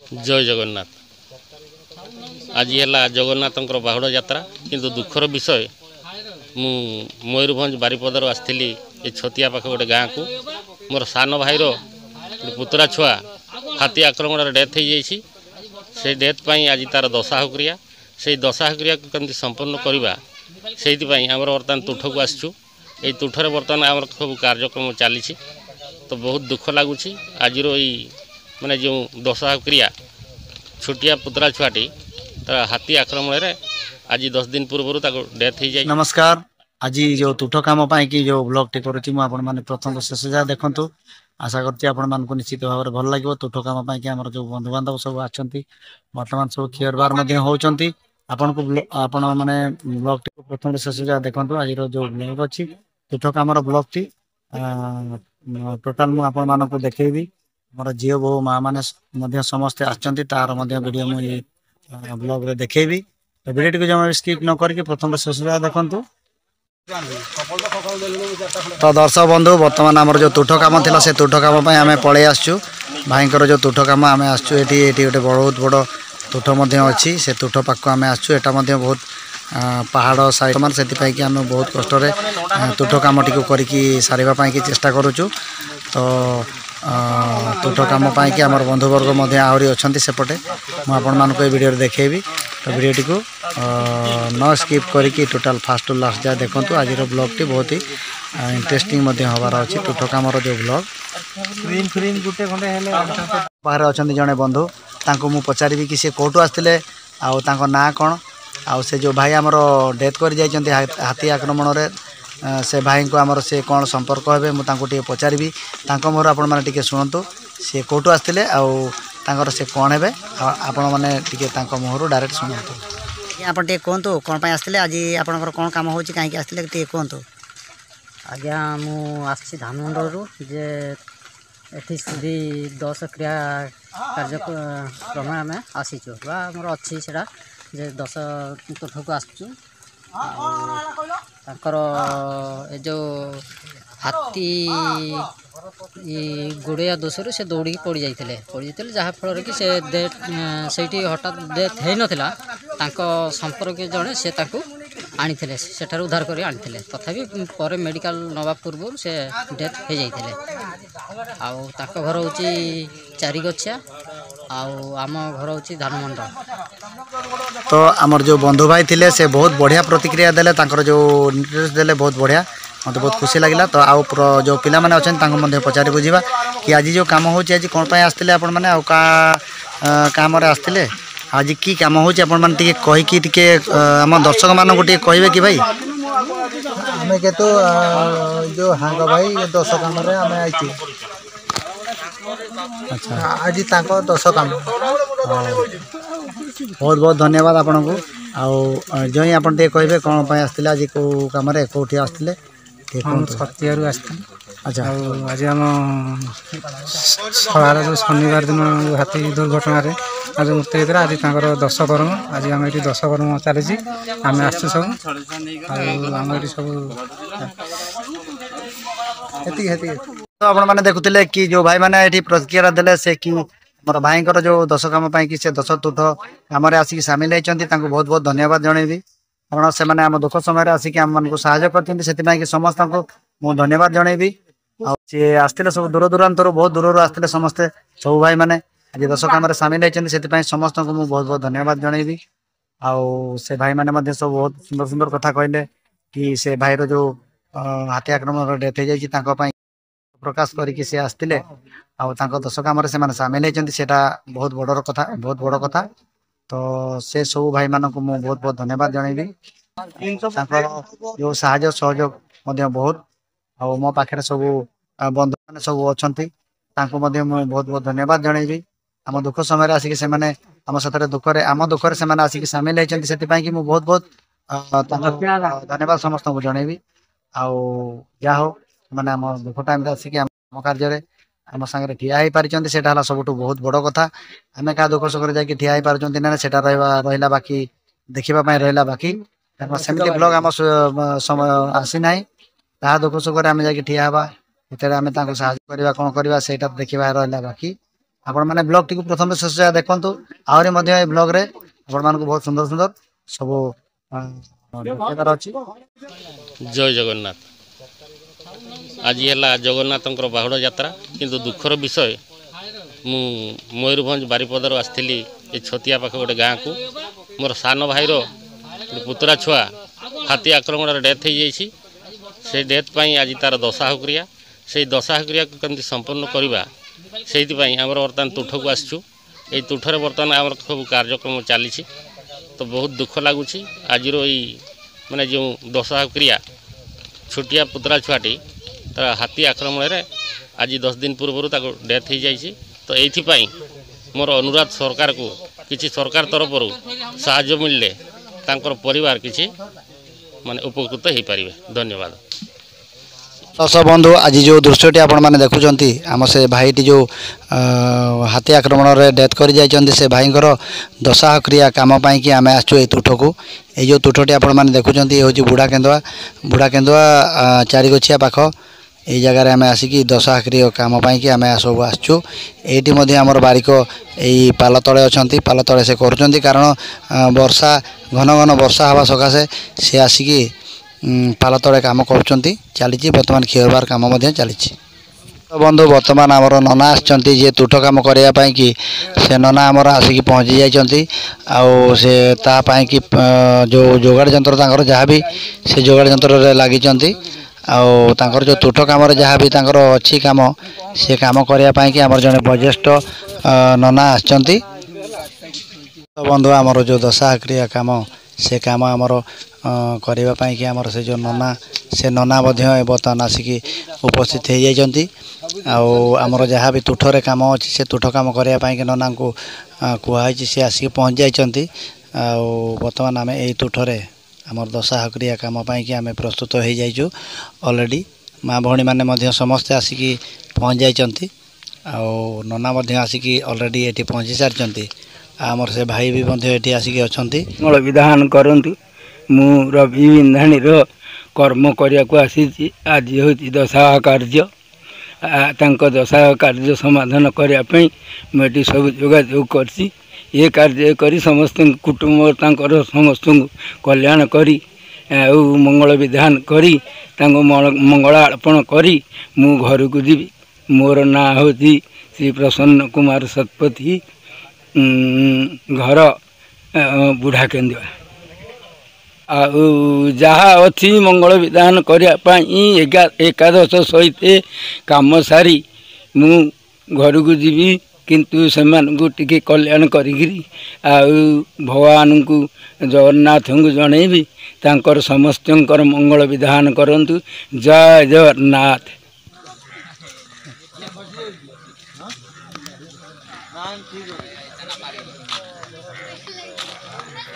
जय जगन्नाथ। आज है जगन्नाथ बाहुड़ यात्रा किंतु दुखर विषय मु मयूरभंज बारिपदार आसती ये छतिया पाख गोटे गाँ को मोर सान भाईर पुतरा छुआ हाथी आक्रमण डेथ हो जाइए से डेथ आज तार दशाहुक्रिया से दशाहुक्रिया को कमी संपन्न करवा से बर्तमान तुठ को आसचु ये तुठर बर्तमान आम सब कार्यक्रम चली तो बहुत दुख लगुच आज माने जो दशाहुक्रिया छोटिया पुतरा छुआटी तार हाथी आक्रमण आज 10 दिन पूर्व डेथ हो जाए। नमस्कार। आज जो तुठ कम कि जो ब्लॉग टी करुँच मुझे प्रथम शेष जाए देखूँ आशा करती निश्चित भाव में भल लगे तुठ कम कि आम जो बंधु बांधव सब अच्छा बर्तमान सब खियर बार होती आपण को आपण मैंने ब्लॉग टी प्रथम शेष जाए देखूँ आज जो ब्लॉग अच्छी तुठ कम ब्लॉग टी टोटाल मुझे देखी मोर झील बो माँ मैंने समस्ते आर वीडियो मुझे ब्लॉग रे देखी तो वीडियो को जमा स्किप न करके प्रथम शेष जाए देखूँ। तो दर्शक बंधु बर्तमान आमर जो तुठ कम थी से तुठ कम आम पलि आसचु भाईंकर जो तुठ कम आम आसचु ये गोटे बहुत बड़ तुठ अच्छी से तुठ पाक आम आसचु एटा बहुत पहाड़ साइड से कि आम बहुत कष्ट तुठ कम टी करके सारे चेष्टा करुचु। तो तुठ कम कि आम बंधुवर्ग आहरी अच्छा सेपटे मुझे वीडियो देखेबी तो वीडियो को न स्किप करके टोटाल फास्ट टू लास्ट जाए देखूँ। आज ब्लॉग टी बहुत ही इंटरेस्टिंग हबार अच्छी तुठ कम जो ब्लॉग बाहर अच्छा जड़े बंधु तांको मु पचारि कि सी कौटू आसते आउ ना कौन आउ से जो भाई आमर डेथ कर जाइए हाथी आक्रमण रे से भाई को आमर से कौन संपर्क हे मुझे पचारि मोहर आपण मैंने शुणु सी कौटू आसते आउ से कौन है आपण मैंने मोहर डायरेक्ट शुणु आप कहतु कौन आसते आज आप कौन कम हो कहीं आसते कहतु। आज्ञा मुझे धानमंडल जे एटी सुधी 10 क्रिया कार्यक्रम आम आसीचु मोर अच्छी से 10 तुठ को आसचु ए जो हाथी गोड़िया दोषर से दौड़ी पड़ जाते जहाँफल कि से हठात डेथ हो नाला संपर्क जड़े से आनी सेठार उद्धार कर आनी तथापि पर मेडिकल नवा पूर्व से डेथ हो जाते घर हूँ चारिगछिया आम घर हूँ धानमंडल। तो आमर जो बंधु भाई थे से बहुत बढ़िया प्रतिक्रिया देले जो इंटरेस्ट देले बहुत बढ़िया मत बहुत खुशी लगे। तो आउ जो पिला माने अच्छा पचारि बुझा कि आज जो कम हो कौन आसते आपण मैंने काम आसते आज की कम हो कहीकि आम दर्शक मानक कहे कि भाई आम के तो जो हाँग भाई 10 कम आम आई अच्छा आज 10 कम बहुत बहुत धन्यवाद आपन को आउ जो ही आपन कहे कौन आसते आज कौ कम कौटी आसते छतिया आसते। अच्छा आज आम सहार जो शनिवार दिन हाथी दुर्घटना आज मृत्यु होता आज 10 कर्म आज आम ये 10 कर्म चली आम आसचु सब आम ये सब तो आपण मैंने देखुले कि जो भाई मैंने ये प्रतिक्रिया देले से कि मोर भाई जो 10 कम कि से 10 तुठ कम आसिक सामिल होती बहुत बहुत धन्यवाद जनइबी कारण से मैंने आम दुख समय आसिक आम मान साहय कर समस्त को मुझे धन्यवाद जनइबी सी आसते सब दूर दूरांतर बहुत दूर आसते समस्ते सब भाई मैंने आज 10 कम सामिल होती समस्त को मुझे बहुत बहुत धन्यवाद जनइबी आउ से भाई मैंने सब बहुत सुंदर सुंदर कथा कहले कि से भाई जो हाथी आक्रमण डेथ हो जाए प्रकाश करके सी आसते 10 कम सामिल होती बहुत बड़ कथा तो से सब भाई मान को मुझे बहुत बहुत धन्यवाद जनइबी जो साहय सहयोग बहुत आ मो पाखे सब बंधु मैंने सब अच्छा मुझे बहुत बहुत धन्यवाद जनइबी आम दुख समय आसिक से आम साथ दुखरे आम दुखरे से आसिक सामिल होती से बहुत बहुत धन्यवाद समस्त को जनइबी आउ जहा हो मैंने आम दुख टाइम आसिक आम कार्य आम सागर ठिया हो पार्टी से सब बहुत बड़ कथा आम क्या दुख सुख जाकि ठिया हो पार्टी ना रहा बाकी देखापी रहा बाकी सेमती ब्लॉग आम समय आसी ना ता दुख सुख आम जा ठिया हाँ आम साहय करवा कौन करवा से देखा रहा बाकी ଆପଣମାନେ ବ୍ଲଗ୍ଟିକୁ ପ୍ରଥମେ ଶେଷ ଯାଏ ଦେଖନ୍ତୁ। ଆହୁରି ମଧ୍ୟ ଏ ବ୍ଲଗ୍ରେ ଆପଣମାନଙ୍କୁ ବହୁତ ସୁନ୍ଦର ସୁନ୍ଦର ସବୁ ଦେଖେଇବାର ଅଛି। ଜୟ ଜଗନ୍ନାଥ। ଆଜି ହେଲା ଜଗନ୍ନାଥଙ୍କର ବାହୁଡ଼ା ଯାତ୍ରା, କିନ୍ତୁ ଦୁଃଖର ବିଷୟ ମୁଁ ମୟୂରଭଞ୍ଜ ବାରିପଦାରୁ ଆସିଥିଲି ଏ ଛତିଆ ପାଖ ଗୋଟେ ଗାଁକୁ। ମୋର ସାନ ଭାଇର ପୁତୁରା ଛୁଆ ହାତୀ ଆକ୍ରମଣରେ ଡେଥ୍ ହେଇଯାଇଛି। ସେ ଡେଥ୍ ପାଇଁ ଆଜି ତାର ଦଶାହକ୍ରିୟା। ସେଇ ଦଶାହକ୍ରିୟାକୁ କେମିତି ସମ୍ପନ୍ନ କରିବା ସେଇଥିପାଇଁ ଆମର ବର୍ତ୍ତମାନ ତୁଠକୁ ଆସିଛୁ। এই ତୁଠରେ ବର୍ତ୍ତମାନ ଆମର ସବୁ କାର୍ଯ୍ୟକ୍ରମ ଚାଲିଛି। ତ ବହୁତ ଦୁଃଖ ଲାଗୁଛି ଆଜିର ଏଇ ମାନେ ଯେଉଁ ଦଶାହକ୍ରିୟା ଛୋଟିଆ ପୁତୁରା ଛୁଆଟି ତାର ହାତୀ ଆକ୍ରମଣରେ ଆଜି 10 ଦିନ ପୂର୍ବରୁ ତାକୁ ଡେଥ୍ ହେଇଯାଇଛି। ତ ଏଇଥିପାଇଁ ମୋର ଅନୁରୋଧ ସରକାରକୁ, କିଛି ସରକାର ତରଫରୁ ସାହାଯ୍ୟ ମିଳିଲେ ତାଙ୍କର ପରିବାର କିଛି ମାନେ ଉପକୃତ ହେଇପାରିବେ। ଧନ୍ୟବାଦ। ଦର୍ଶକ ବନ୍ଧୁ, ଆଜି ଯେଉଁ ଦୃଶ୍ୟଟି ଆପଣମାନେ ଦେଖୁଛନ୍ତି, ଆମ ସେ ଭାଇଟି ଯେଉଁ ହାତୀ ଆକ୍ରମଣରେ ଡେଥ୍ କରିଯାଇଛନ୍ତି, ସେ ଭାଇଙ୍କର ଦଶାହକ୍ରିୟା କାମ ପାଇଁକି ଆମେ ଆସିଛୁ ଏଇ ତୁଠକୁ। ଏଇ ଯେଉଁ ତୁଠଟି ଆପଣମାନେ ଦେଖୁଛନ୍ତି, ଏ ହେଉଛି ବୁଢ଼ା କେନ୍ଦୁଆ ଚାରିଗଛିଆ ପାଖ। এই জায়গায় আমি আসিকি দশাহক্রিয় কাম পাইকি আমি সব আসছু। এইটি মধ্যে আমার বারিক এই পাল তলে অনেক, পাল তলে সে করছেন, কারণ বর্ষা ঘন ঘন বর্ষা হওয়া সকাশে সে আসিকি পাল তলে কাম করছেন। চালিছি বর্তমান খিওবার কাম চালিছি। বন্ধু, বর্তমান আমার ননা আসছেন যে তুঠ কাম করা পাইকি, সে ননা আমার আসিকি পৌঁছি যাইছেন। সে তা পাইকি যে যোগাড় যন্ত্র তাঁর যা বি সে যোগাড় যন্ত্রে লাগিছেন। आउर जो तुठ कम जहाँ भी अच्छी कम से कम करने आमर जड़े बयोज्येष्ठ नना आसचंती। बंधु, आमर जो दशाहक्रिया कम से कम आमर करने की आमर से जो नना से नना बर्तमान आसिकी उपस्थित हो जाती। आमर जहाँ भी तुठरे कम अच्छी से तुठ कम करने नना को कहुई सी आसिक पहुँच जाती। बर्तमान आम यही तुठरे आमर दशाहक्रिया कम पाई आम प्रस्तुत हो जाइछु ऑलरेडी। माँ भौणी मैंने समस्ते आसिकी पहुँच जाइछंती। नना आसिकी ऑलरेडी ये पहुँची सारी। आमर से भाई भी ये आसिकी अछंती। मंगल विधान करंतु। मु रवि विंधाणी कर्म करने को आसी। आज हूँ दशाह कार्य, दशाह कार्य समाधान करने मुझे सब जोगाजोग करसी। ये कार्य करी समस्त कुटुंब तांकर समस्त कल्याण करी मंगल विधान करी मंगल अर्पण करी मु घर को जीवी। मोर ना हूँ श्री प्रसन्न कुमार शतपथी, घर बुढ़ा केन्दुआ। जहाँ अच्छी मंगल विधान करने एकादश सहित काम सारी मु घर को जीवी। किंतु सेमानकु टिके कल्याण करिगिरी भगवान को जगन्नाथ को जनइबी तांकर समस्तंकर मंगल विधान करंतु। जय जगन्नाथ।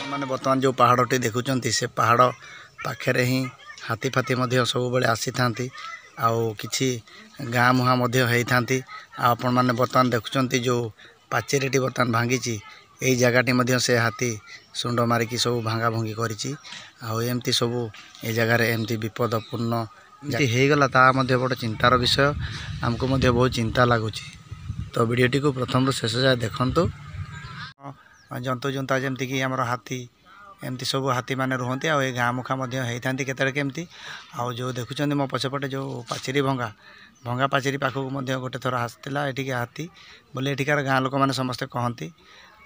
माने बर्तमान जो पहाड़टी देखुचंती से पहाड़ पाखे ही हाथी फाथी सब बेले आसी थांती। आउ किछि गाँ मुहां होती। आपण मैंने बर्तमान देखुंत जो पाचेरी बर्तमान भांगी यही जगह से हाथी सुंड मारिकी सब भांगा भंगी करमती सब ये जगार एमती विपदपूर्ण होगला ता बड़ चिंतार विषय। आमको बहुत चिंता लगुच। तो वीडियोटी को प्रथम शेष जाए देखु। जंतु जुंता जमती कि आमर हाथी एमती सब हाथी मैंने रुहति। आ गाँ मुखा होता केतरे केमती। आ जो देखुं मो पछपटे जो पाचेरी भंगा पाचेरी पाखक गोटे थर आसला ये हाथी बोले एठिकार गाँ लोक मैंने समस्ते कहती।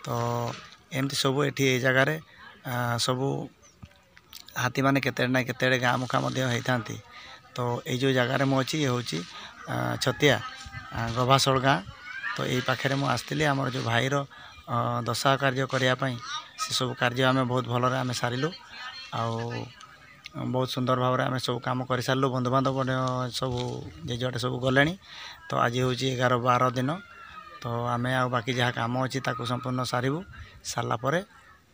तो एमती सब ये जगार सब हाथी मैंने केते ना केते गाँ मुखा होता। तो ये जो जगार मुझे ये हूँ छतिया गभासोल गाँ। तो यही पाखे मुझे आसती आमर जो भाईर दशा कार्य करने से सब कार्य आम बहुत भलरे आम सारू। बहुत सुंदर भाव में आम सब कम कर सारू। बंधुबांधव सब जे जुआटे सब गले। तो आज हूँ 11-12 दिन। तो आम आ बाकी जहाँ कम अच्छी संपूर्ण सारू। सारापर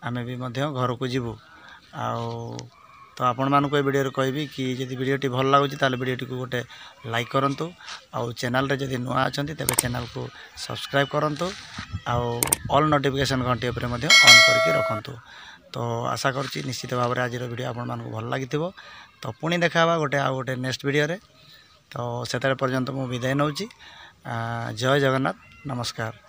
आम भी घर को जीवु। तो आपण मानक ये वीडियो कहबी कि जब वीडियोटी भल लगुच ताले वीडियोटी को गोटे लाइक करंतु। आउ चैनल रे जदि नुआ अछंती तेबे चैनल को सब्सक्राइब करंतु। आउ ऑल नोटिफिकेशन घंटी उपरे ऑन करके रखंतु। तो आशा करछि निश्चित भाव में आज वीडियो आपण मानक भल लागिथिबो। तो पुणी देखा गोटे आ गोटे नेक्स्ट वीडियो रे। तो सेतरे पर्यंत मु विदाय नउछि। जय जगन्नाथ, नमस्कार।